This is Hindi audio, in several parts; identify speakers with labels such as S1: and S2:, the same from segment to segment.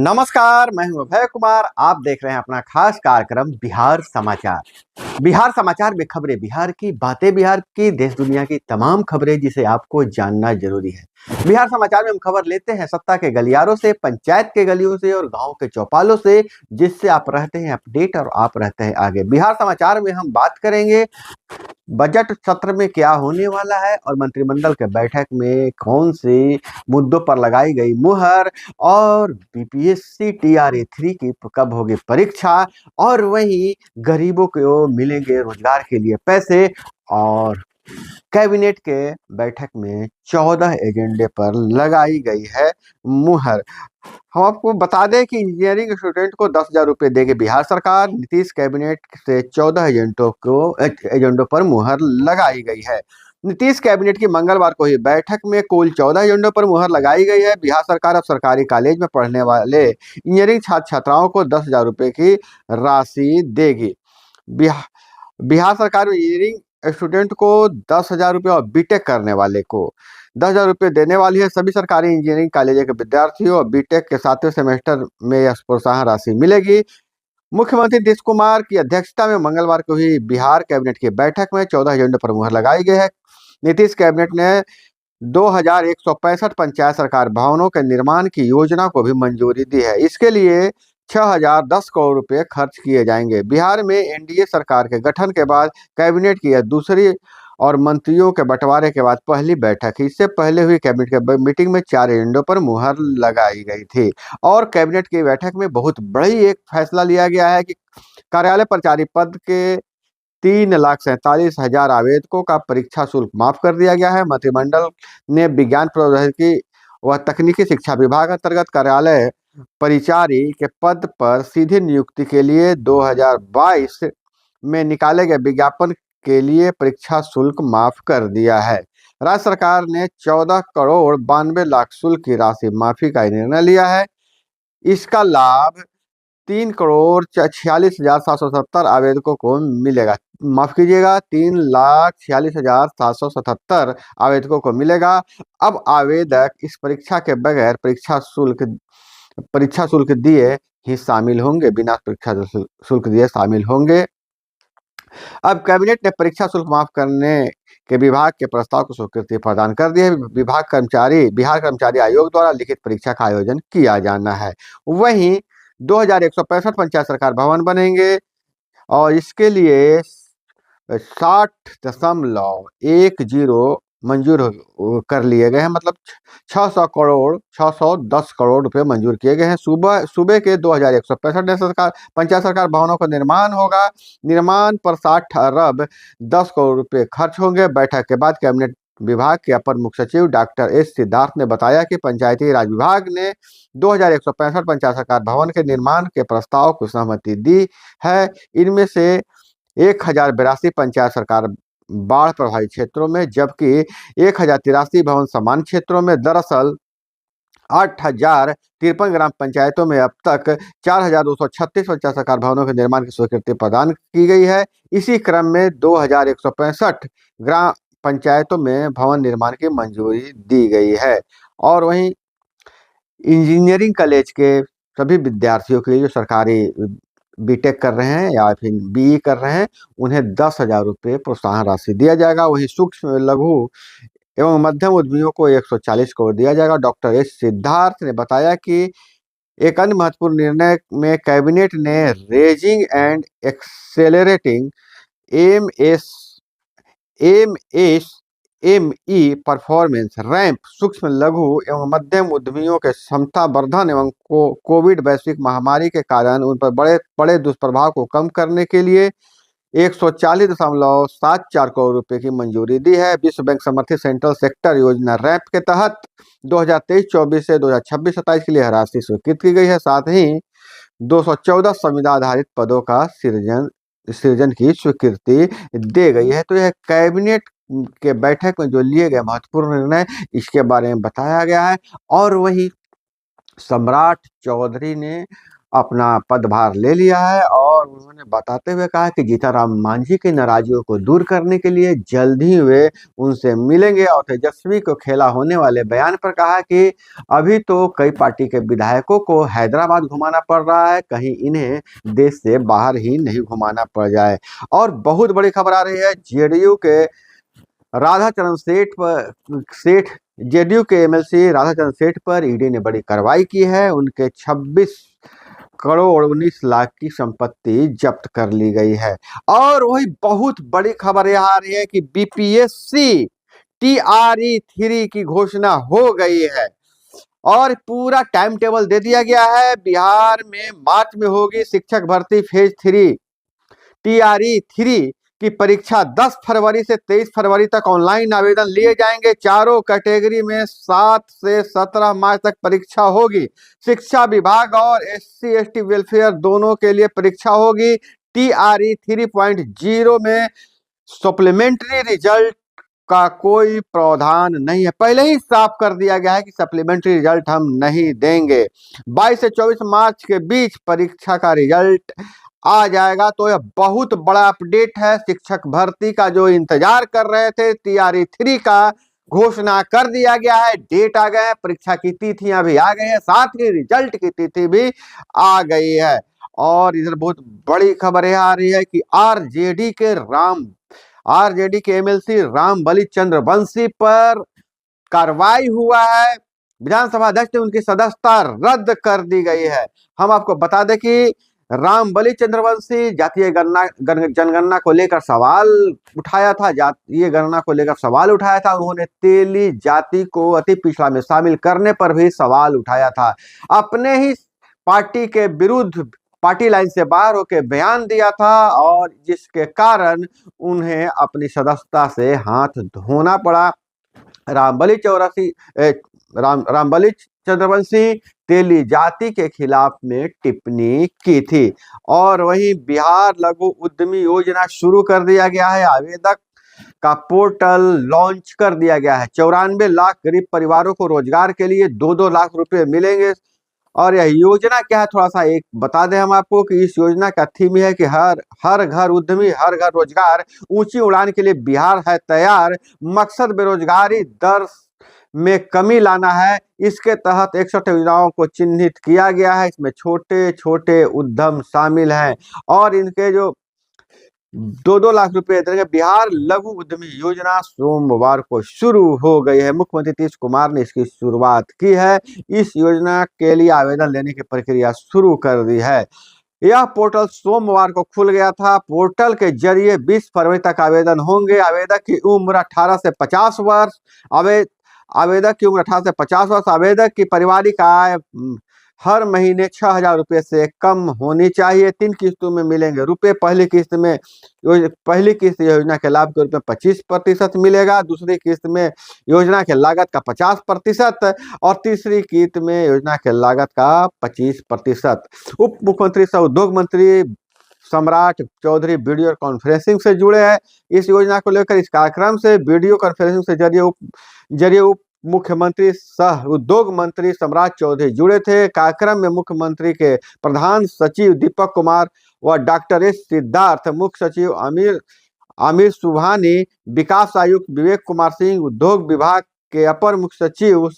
S1: नमस्कार, मैं हूं अभय कुमार। आप देख रहे हैं अपना खास कार्यक्रम बिहार समाचार। बिहार समाचार में खबरें बिहार की, बातें बिहार की, देश दुनिया की तमाम खबरें जिसे आपको जानना जरूरी है। बिहार समाचार में हम खबर लेते हैं सत्ता के गलियारों से, पंचायत के गलियों से और गांव के चौपालों से, जिससे आप रहते हैं अपडेट और आप रहते हैं आगे। बिहार समाचार में हम बात करेंगे बजट सत्र में क्या होने वाला है और मंत्रिमंडल के बैठक में कौन से मुद्दों पर लगाई गई मुहर, और बीपीएससी टीआरई 3 की कब होगी परीक्षा, और वहीं गरीबों को मिलेंगे रोजगार के लिए पैसे, और कैबिनेट के बैठक में 14 एजेंडे पर लगाई गई है मुहर। हम आपको बता दें कि इंजीनियरिंग स्टूडेंट को 10,000 रुपये देगी बिहार सरकार। नीतीश कैबिनेट से 14 एजेंडों पर मुहर लगाई गई है। नीतीश कैबिनेट की मंगलवार को ही बैठक में कुल 14 एजेंडों पर मुहर लगाई गई है। बिहार सरकार अब सरकारी कॉलेज में पढ़ने वाले इंजीनियरिंग छात्र छात्राओं को 10,000 रुपये की राशि देगी। बिहार सरकार इंजीनियरिंग स्टूडेंट को 10,000 रुपये और बीटेक करने वाले को 10,000 रुपये देने वाली है। सभी सरकारी इंजीनियरिंग कॉलेज के विद्यार्थियों और बीटेक के 7वें सेमेस्टर में यह प्रोत्साहन राशि मिलेगी। मुख्यमंत्री नीतीश कुमार की अध्यक्षता में मंगलवार को हुई बिहार कैबिनेट की बैठक में 14 एजेंडों पर मुहर लगाई गई है। नीतीश कैबिनेट ने 2,165 पंचायत सरकार भवनों के निर्माण की योजना को भी मंजूरी दी है। इसके लिए 6,010 करोड़ रुपए खर्च किए जाएंगे। बिहार में एनडीए सरकार के गठन के बाद कैबिनेट की यह दूसरी और मंत्रियों के बंटवारे के बाद पहली बैठक है। इससे पहले हुई कैबिनेट के मीटिंग में 4 एजेंडों पर मुहर लगाई गई थी और कैबिनेट की बैठक में बहुत बड़ी एक फैसला लिया गया है कि कार्यालय प्रचारी पद के 3,47,000 आवेदकों का परीक्षा शुल्क माफ कर दिया गया है। मंत्रिमंडल ने विज्ञान प्रौद्योगिकी व तकनीकी शिक्षा विभाग अंतर्गत कार्यालय परिचारी के पद पर सीधी नियुक्ति के लिए 2022 में निकाले गए विज्ञापन के लिए परीक्षा शुल्क माफ कर दिया है। राज्य सरकार ने 14 करोड़ 92 लाख शुल्क की राशि माफी का निर्णय लिया है। इसका लाभ 3,46,770 आवेदकों को मिलेगा। माफ कीजिएगा, 3,46,777 आवेदकों को मिलेगा। अब आवेदक इस परीक्षा के बगैर परीक्षा शुल्क दिए ही शामिल होंगे, बिना परीक्षा शुल्क दिए शामिल होंगे। अब कैबिनेट ने परीक्षा शुल्क माफ करने के विभाग के प्रस्ताव को स्वीकृति प्रदान कर दी है। बिहार कर्मचारी आयोग द्वारा लिखित परीक्षा का आयोजन किया जाना है। वहीं 2,165 पंचायत सरकार भवन बनेंगे और इसके लिए 60.10 मंजूर कर लिए गए हैं, मतलब 610 करोड़ रुपए मंजूर किए गए हैं। सूबे के 2,165 पंचायत सरकार भवनों का निर्माण होगा। निर्माण पर 60 अरब 10 करोड़ रुपए खर्च होंगे। बैठक के बाद कैबिनेट विभाग के अपर मुख्य सचिव डॉक्टर एस सिद्धार्थ ने बताया कि पंचायती राज विभाग ने 2,165 पंचायत सरकार भवन के निर्माण के प्रस्ताव को सहमति दी है। इनमें से 1,082 पंचायत सरकार बाढ़ प्रभावित क्षेत्रों में, जबकि 1,083 भवन समान क्षेत्रों में। दरअसल 8,053 ग्राम पंचायतों में अब तक 4,236 पंचायत सरकार भवनों के निर्माण की स्वीकृति प्रदान की गई है। इसी क्रम में 2,165 ग्राम पंचायतों में भवन निर्माण की मंजूरी दी गई है। और वहीं इंजीनियरिंग कॉलेज के सभी विद्यार्थियों के लिए जो सरकारी बीटेक कर रहे हैं या फिर बीई कर रहे हैं, उन्हें 10,000 रुपये प्रोत्साहन राशि दिया जाएगा। वहीं सूक्ष्म लघु एवं मध्यम उद्यमियों को 140 करोड़ दिया जाएगा। डॉक्टर एस सिद्धार्थ ने बताया कि एक अन्य महत्वपूर्ण निर्णय में कैबिनेट ने raising and accelerating MSME performance ramp सूक्ष्म लघु एवं मध्यम उद्यमियों के क्षमता वर्धन एवं कोविड वैश्विक महामारी के कारण उन पर बड़े दुष्प्रभाव को कम करने के लिए 140.74 करोड़ रुपए की मंजूरी दी है। विश्व बैंक समर्थित सेंट्रल सेक्टर योजना रैंप के तहत 2023-24 से 2026-27 के लिए राशि स्वीकृत की गई है। साथ ही 214 संविदा आधारित पदों का सृजन की स्वीकृति दी गई है। तो यह कैबिनेट के बैठक में जो लिए गए महत्वपूर्ण निर्णय, इसके बारे में बताया गया है। और वही सम्राट चौधरी ने अपना पदभार ले लिया है और और उन्होंने बताते हुए कहा कि जीतनराम मांझी की नाराजगियों को दूर करने के लिए जल्द ही वे उनसे मिलेंगे। और तेजस्वी को खेला होने वाले बयान पर कहा कि अभी तो कई पार्टी के विधायकों को हैदराबाद घुमाना पड़ रहा है, कहीं इन्हें देश से बाहर ही नहीं घुमाना पड़ जाए। और बहुत बड़ी खबर आ रही है, जेडीयू के राधाचरण सेठ जेडीयू के एमएलसी राधाचरण सेठ पर ईडी ने बड़ी कार्रवाई की है। उनके 26 करोड़ 19 लाख की संपत्ति जब्त कर ली गई है। और वही बहुत बड़ी खबर यह आ रही है कि बीपीएससी TRE-3 की घोषणा हो गई है और पूरा टाइम टेबल दे दिया गया है। बिहार में मार्च में होगी शिक्षक भर्ती फेज 3। TRE-3 की परीक्षा 10 फरवरी से 23 फरवरी तक ऑनलाइन आवेदन लिए जाएंगे। चारों कैटेगरी में 7 से 17 मार्च तक परीक्षा होगी। शिक्षा विभाग और SC/ST वेलफेयर दोनों के लिए परीक्षा होगी। TRE 3.0 में सप्लीमेंट्री रिजल्ट का कोई प्रावधान नहीं है। पहले ही साफ कर दिया गया है कि सप्लीमेंट्री रिजल्ट हम नहीं देंगे। 22 से 24 मार्च के बीच परीक्षा का रिजल्ट आ जाएगा। तो यह बहुत बड़ा अपडेट है। शिक्षक भर्ती का जो इंतजार कर रहे थे, TRE-3 का घोषणा कर दिया गया है। डेट आ गए हैं, परीक्षा की तिथियां भी आ गई है, साथ ही रिजल्ट की तिथि भी आ गई है। और इधर बहुत बड़ी खबर यह आ रही है कि आरजेडी के एमएलसी रामबलि चंद्रवंशी पर कार्रवाई हुआ है। विधानसभा अध्यक्ष ने उनकी सदस्यता रद्द कर दी गई है। हम आपको बता दें कि रामबलि चंद्रवंशी जातीय जनगणना को लेकर सवाल उठाया था। जातीय गणना को लेकर सवाल उठाया था। उन्होंने तेली जाति को अति पिछड़ा में शामिल करने पर भी सवाल उठाया था। अपने ही पार्टी के विरुद्ध पार्टी लाइन से बाहर होकर बयान दिया था और जिसके कारण उन्हें अपनी सदस्यता से हाथ धोना पड़ा। रामबलि चंद्रवंशी तेली जाति के खिलाफ में टिप्पणी की थी। और वहीं बिहार लघु उद्यमी योजना शुरू कर दिया गया है। आवेदक का पोर्टल लॉन्च कर दिया गया है। 94 लाख गरीब परिवारों को रोजगार के लिए 2-2 लाख रुपए मिलेंगे। और यह योजना क्या है, थोड़ा सा एक बता दें हम आपको कि इस योजना का थीम है कि हर घर उद्यमी, हर घर रोजगार, ऊंची उड़ान के लिए बिहार है तैयार। मकसद बेरोजगारी दर में कमी लाना है। इसके तहत 61 योजनाओं को चिन्हित किया गया है। इसमें छोटे छोटे उद्यम शामिल हैं और इनके जो 2-2 लाख रुपए देंगे। बिहार लघु उद्यमी योजना सोमवार को शुरू हो गई है। मुख्यमंत्री नीतीश कुमार ने इसकी शुरुआत की है। इस योजना के लिए आवेदन लेने की प्रक्रिया शुरू कर दी है। यह पोर्टल सोमवार को खुल गया था। पोर्टल के जरिए 20 फरवरी तक आवेदन होंगे। आवेदक की उम्र 18 से 50 वर्ष। आवेदक की उम्र 18 से 50 वर्ष। आवेदक की पारिवारिक आय हर महीने 6,000 रुपये से कम होनी चाहिए। 3 किस्तों में मिलेंगे रुपए। पहली किस्त योजना के लाभ के रूप में 25% मिलेगा। दूसरी किस्त में योजना के लागत का 50% और तीसरी किस्त में योजना के लागत का 25%। उप मुख्यमंत्री सह उद्योग मंत्री सम्राट चौधरी वीडियो कॉन्फ्रेंसिंग से जुड़े हैं। इस योजना को लेकर इस कार्यक्रम से वीडियो कॉन्फ्रेंसिंग से जरिए उप मुख्यमंत्री सह उद्योग मंत्री सम्राट चौधरी जुड़े थे। कार्यक्रम में मुख्यमंत्री के प्रधान सचिव दीपक कुमार व डॉक्टर एस सिद्धार्थ, मुख्य सचिव आमिर सुबहानी, विकास आयुक्त विवेक कुमार सिंह, उद्योग विभाग के अपर मुख्य सचिव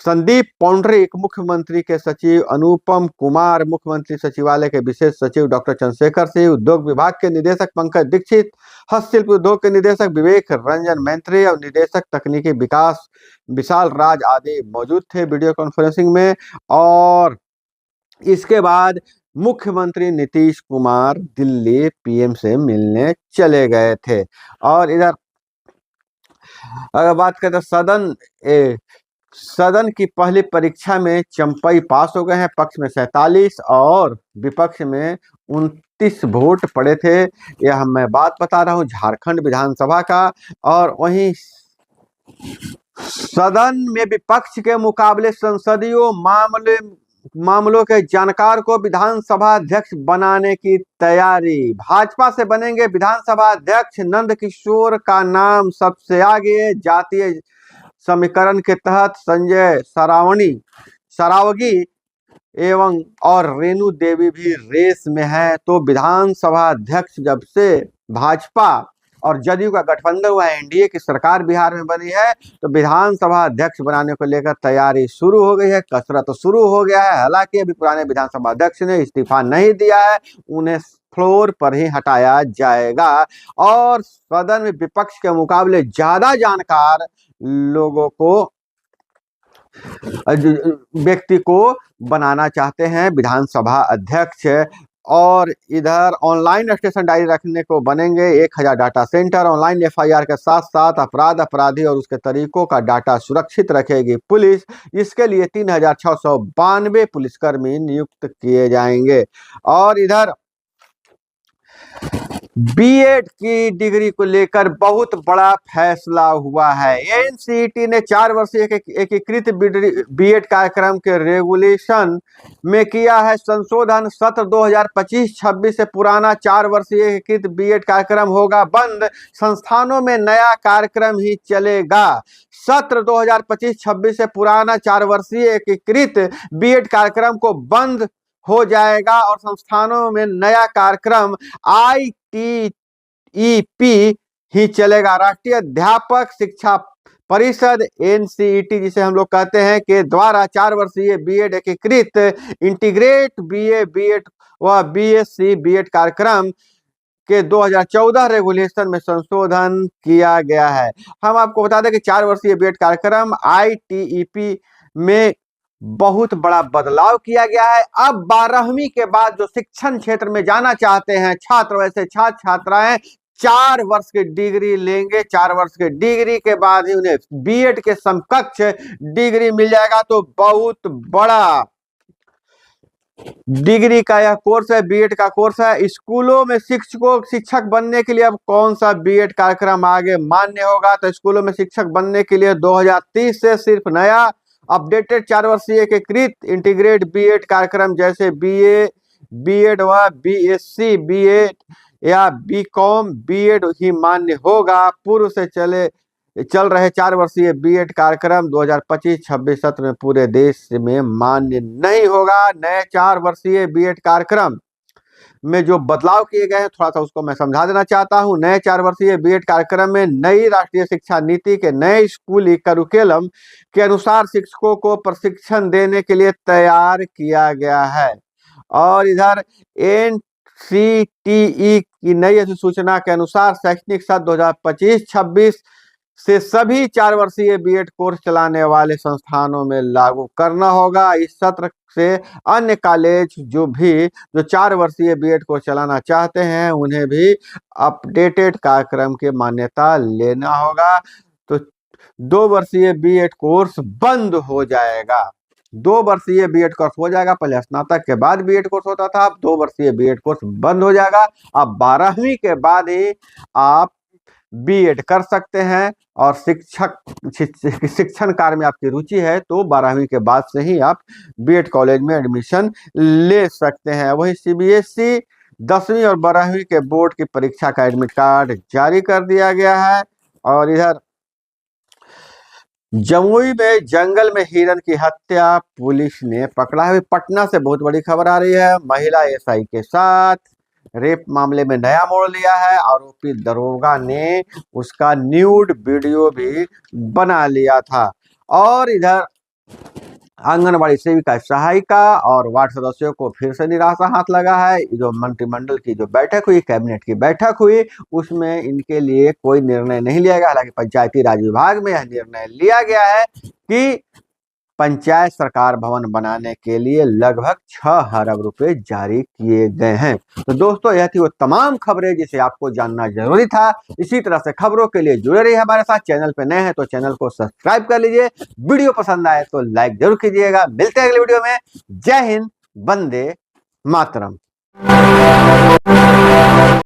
S1: संदीप पौंडरिक, मुख्यमंत्री के सचिव अनुपम कुमार, मुख्यमंत्री सचिवालय के विशेष सचिव डॉक्टर चंद्रशेखर सिंह, उद्योग विभाग के निदेशक पंकज दीक्षित, हस्तशिल्प उद्योग के निदेशक विवेक रंजन मैत्री और निदेशक तकनीकी विकास विशाल राज आदि मौजूद थे वीडियो कॉन्फ्रेंसिंग में। और इसके बाद मुख्यमंत्री नीतीश कुमार दिल्ली पीएम से मिलने चले गए थे। और इधर अगर बात करें सदन की पहली परीक्षा में चंपई पास हो गए हैं। पक्ष में 47 और विपक्ष में 29 वोट पड़े थे। यह मैं बात बता रहा हूं झारखंड विधानसभा का। और वहीं सदन में विपक्ष के मुकाबले संसदीय मामलों के जानकार को विधानसभा अध्यक्ष बनाने की तैयारी। भाजपा से बनेंगे विधानसभा अध्यक्ष। नंद किशोर का नाम सबसे आगे। जातीय समीकरण के तहत संजय सरावगी एवं और रेणु देवी भी रेस में है। तो विधानसभा अध्यक्ष जब से भाजपा और जदयू का गठबंधन हुआ है, एनडीए की सरकार बिहार में बनी है, तो विधानसभा अध्यक्ष बनाने को लेकर तैयारी शुरू हो गई है, कसरत शुरू हो गया है। हालांकि अभी पुराने विधानसभा अध्यक्ष ने इस्तीफा नहीं दिया है, उन्हें फ्लोर पर ही हटाया जाएगा और सदन में विपक्ष के मुकाबले ज्यादा जानकार लोगों को व्यक्ति को बनाना चाहते हैं विधानसभा अध्यक्ष। और इधर ऑनलाइन स्टेशन डायरी रखने को बनेंगे 1000 डाटा सेंटर। ऑनलाइन एफआईआर के साथ साथ अपराधी और उसके तरीकों का डाटा सुरक्षित रखेगी पुलिस। इसके लिए 3692 पुलिसकर्मी नियुक्त किए जाएंगे। और इधर बीएड की डिग्री को लेकर बहुत बड़ा फैसला हुआ है। एनसीईटी ने 4 वर्षीय एकीकृत बीएड कार्यक्रम के रेगुलेशन में किया है संशोधन। सत्र 2025-26 से पुराना 4 वर्षीय एकीकृत बीएड कार्यक्रम होगा बंद, संस्थानों में नया कार्यक्रम ही चलेगा। सत्र 2025-26 से पुराना 4 वर्षीय एकीकृत बीएड कार्यक्रम को बंद हो जाएगा और संस्थानों में नया कार्यक्रम ITEP ही चलेगा। राष्ट्रीय अध्यापक शिक्षा परिषद एनसीईटी जिसे हम लोग कहते हैं के द्वारा 4 वर्षीय बीएड एकीकृत इंटीग्रेट बीएड व बीएससी बीएड कार्यक्रम के 2014 रेगुलेशन में संशोधन किया गया है। हम आपको बता दें कि 4 वर्षीय बीएड कार्यक्रम ITEP में बहुत बड़ा बदलाव किया गया है। अब 12वीं के बाद जो शिक्षण क्षेत्र में जाना चाहते हैं छात्र, वैसे छात्र छात्राएं 4 वर्ष की डिग्री लेंगे। 4 वर्ष की डिग्री के बाद ही उन्हें बीएड के समकक्ष डिग्री मिल जाएगा। तो बहुत बड़ा डिग्री का यह कोर्स है, बीएड का कोर्स है। स्कूलों में शिक्षक बनने के लिए अब कौन सा बीएड कार्यक्रम आगे मान्य होगा? तो स्कूलों में शिक्षक बनने के लिए 2030 से सिर्फ नया अपडेटेड 4 वर्षीय एकीकृत इंटीग्रेट बीएड कार्यक्रम जैसे बीए, बीएड व बीएससी बीएड या बीकॉम बीएड ही मान्य होगा। पूर्व से चल रहे 4 वर्षीय बीएड कार्यक्रम 2025-26 सत्र में पूरे देश में मान्य नहीं होगा। नए 4 वर्षीय बीएड कार्यक्रम में जो बदलाव किए गए हैं थोड़ा सा उसको मैं समझा देना चाहता हूं। नए 4 वर्षीय बीएड कार्यक्रम में नई राष्ट्रीय शिक्षा नीति के नए स्कूली करिकुलम के अनुसार शिक्षकों को प्रशिक्षण देने के लिए तैयार किया गया है। और इधर एनसीटीई की नई अधिसूचना के अनुसार शैक्षणिक सत्र 2025-26 से सभी 4 वर्षीय बीएड कोर्स चलाने वाले संस्थानों में लागू करना होगा। इस सत्र से अन्य कॉलेज जो 4 वर्षीय बीएड कोर्स चलाना चाहते हैं उन्हें भी अपडेटेड कार्यक्रम की मान्यता लेना होगा। तो 2 वर्षीय बीएड कोर्स बंद हो जाएगा। 2 वर्षीय बीएड कोर्स हो जाएगा। पहले स्नातक के बाद बीएड कोर्स होता था, अब 2 वर्षीय बीएड कोर्स बंद हो जाएगा। अब 12वीं के बाद ही आप बीएड कर सकते हैं और शिक्षण कार्य में आपकी रुचि है तो 12वीं के बाद से ही आप बीएड कॉलेज में एडमिशन ले सकते हैं। वही सीबीएसई 10वीं और 12वीं के बोर्ड की परीक्षा का एडमिट कार्ड जारी कर दिया गया है। और इधर जमुई में जंगल में हिरन की हत्या पुलिस ने पकड़ा है। पटना से बहुत बड़ी खबर आ रही है। महिला एसआई के साथ रेप मामले में नया मोड़ लिया है। आरोपी दरोगा ने उसका न्यूड वीडियो भी बना लिया था। और इधर आंगनबाड़ी सेविका, सहायिका और वार्ड सदस्यों को फिर से निराशा हाथ लगा है। जो मंत्रिमंडल की जो बैठक हुई, कैबिनेट की बैठक हुई, उसमें इनके लिए कोई निर्णय नहीं लिया गया। हालांकि पंचायती राज विभाग में यह निर्णय लिया गया है कि पंचायत सरकार भवन बनाने के लिए लगभग 6 अरब रुपए जारी किए गए हैं। तो दोस्तों यह थी वो तमाम खबरें जिसे आपको जानना जरूरी था। इसी तरह से खबरों के लिए जुड़े रहिए हमारे साथ। चैनल पे नए हैं तो चैनल को सब्सक्राइब कर लीजिए। वीडियो पसंद आए तो लाइक जरूर कीजिएगा। मिलते हैं अगले वीडियो में। जय हिंद, वंदे मातरम।